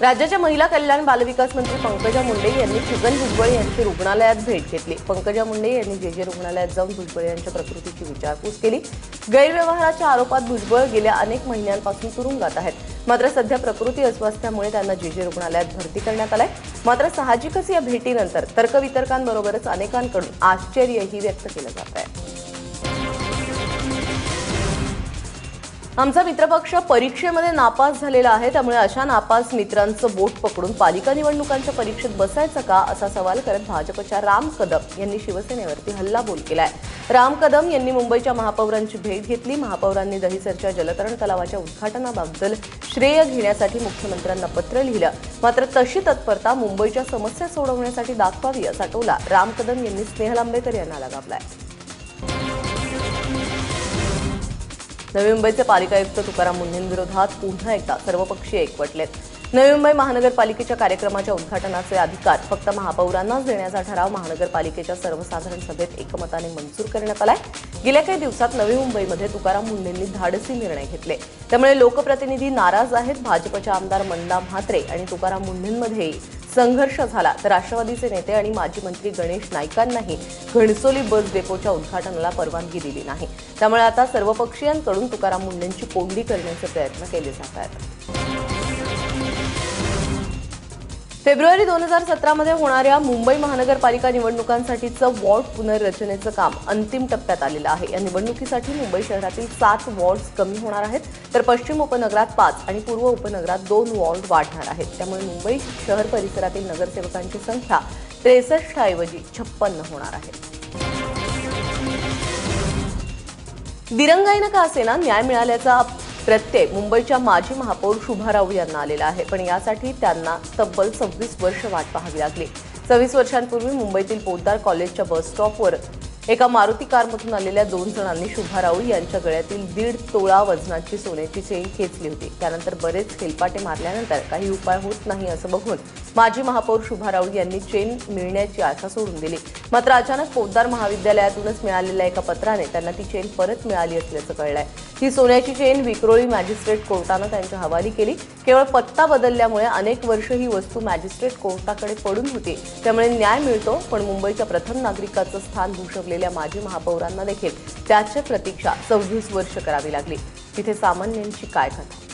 राज्याच्या महिला कल्याण बालविकास मंत्री पंकजा मुंडे यांनी छगन भुजबळ यांची रुग्णालयात भेट घेतली। पंकजा मुंडे यांनी जे रुग्णालयात जाऊन भुजबळ यांच्या प्रकृतीची विचारपूस केली। गैरव्यवहाराच्या आरोपात भुजबळ गेल्या अनेक महिन्यांपासून तुरुंगात आहेत। मात्र सध्या प्रकृती अस्वास्थ्यामुळे त्यांना जे रुग्णालयात भरती करण्यात आलंय। मात्र साहजिकच या भेटीनंतर तर्कवितर्कांबरोबरच अनेकांकडून आश्चर्यही व्यक्त केलं जात आहे। आमचा मित्रपक्ष परीक्षेमध्ये नापास झालेला आहे, त्यामुळे अशा नापास मित्रांचं बोट पकडून पालिका निवडणुकांच्या परीक्षेत बसायचं का असा सवाल करत भाजपच्या राम कदम यांनी शिवसेनेवरती हल्लाबोल केलाय। राम कदम यांनी मुंबईच्या महापौरांची भेट घेतली। महापौरांनी दहिसरच्या जलतरण तलावाच्या उद्घाटनाबद्दल श्रेय घेण्यासाठी मुख्यमंत्र्यांना पत्र लिहिलं। मात्र तशी तत्परता मुंबईच्या समस्या सोडवण्यासाठी दाखवावी असा टोला राम कदम यांनी स्नेहल आंबेकर यांना लगावलाय। नवी मुंबईचे पालिका आयुक्त तुकाराम मुंढेंविरोधात पुन्हा एकदा सर्वपक्षीय एकवटलेत। नवी मुंबई महानगरपालिकेच्या कार्यक्रमाच्या उद्घाटनाचे अधिकार फक्त महापौरांनाच देण्याचा ठराव महानगरपालिकेच्या सर्वसाधारण सभेत एकमताने मंजूर करण्यात आलाय। गेल्या काही दिवसात नवी मुंबईमध्ये तुकाराम मुंढेंनी धाडसी निर्णय घेतले, त्यामुळे लोकप्रतिनिधी नाराज आहेत। भाजपच्या आमदार मंदा म्हात्रे आणि तुकाराम मुंढेंमध्ये संघर्ष झाला तर राष्ट्रवादीचे नेते आणि माजी मंत्री गणेश नाईकांनाही घणसोली बस डेपोच्या उद्घाटनाला परवानगी दिली नाही। त्यामुळे आता सर्वपक्षीयांकडून तुकाराम मुंढेंची कोंडी करण्याचे प्रयत्न केले जात आहेत। फेब्रुवारी 2017 मध्ये होणाऱ्या मुंबई महानगरपालिका निवडणुकांसाठीचं वॉर्ड पुनर्रचनेचं काम अंतिम टप्प्यात आलेलं आहे। या निवडणुकीसाठी मुंबई शहरातील 7 वॉर्ड्स कमी होणार आहेत, तर पश्चिम उपनगरात 5 आणि पूर्व उपनगरात 2 वॉर्ड वाढणार आहेत। त्यामुळे मुंबई शहर परिसरातील नगरसेवकांची संख्या 63 ऐवजी 56 होणार आहे। दिरंगाईनं का असेना न्याय मिळाल्याचा प्रत्यय मुंबईच्या माजी महापौर शुभा राऊळ यांना आलेला आहे, पण यासाठी त्यांना तब्बल 26 वर्ष वाट पाहावी लागली। 26 वर्षांपूर्वी मुंबईतील पोद्दार कॉलेजच्या बस स्टॉपवर एका मारुती कारमधून आलेल्या 2 जणांनी शुभा राऊळ यांच्या गळ्यातील 1.5 तोळा वजनाची सोन्याची चेन खेचली होती। त्यानंतर बरेच हेलपाटे मारल्यानंतर काही उपाय होत नाही असं बघून माजी महापौर शुभा राऊळ यांनी चेन मिळण्याची आशा सोडून दिली। मात्र अचानक पोद्दार महाविद्यालयातूनच मिळालेल्या एका पत्राने त्यांना ती चेन परत मिळाली असल्याचं कळलंय। ही सोन्याची चेन विक्रोळी मॅजिस्ट्रेट कोर्टानं त्यांच्या हवाली केली। केवळ पत्ता बदलल्यामुळे अनेक वर्ष ही वस्तू मॅजिस्ट्रेट कोर्टाकडे पडून होती, त्यामुळे न्याय मिळतो, पण मुंबईच्या प्रथम नागरिकाचं स्थान भूषवलेल्या माजी महापौरांना देखील त्याची प्रतीक्षा 26 वर्ष करावी लागली। तिथे सामान्यांची काय कथा?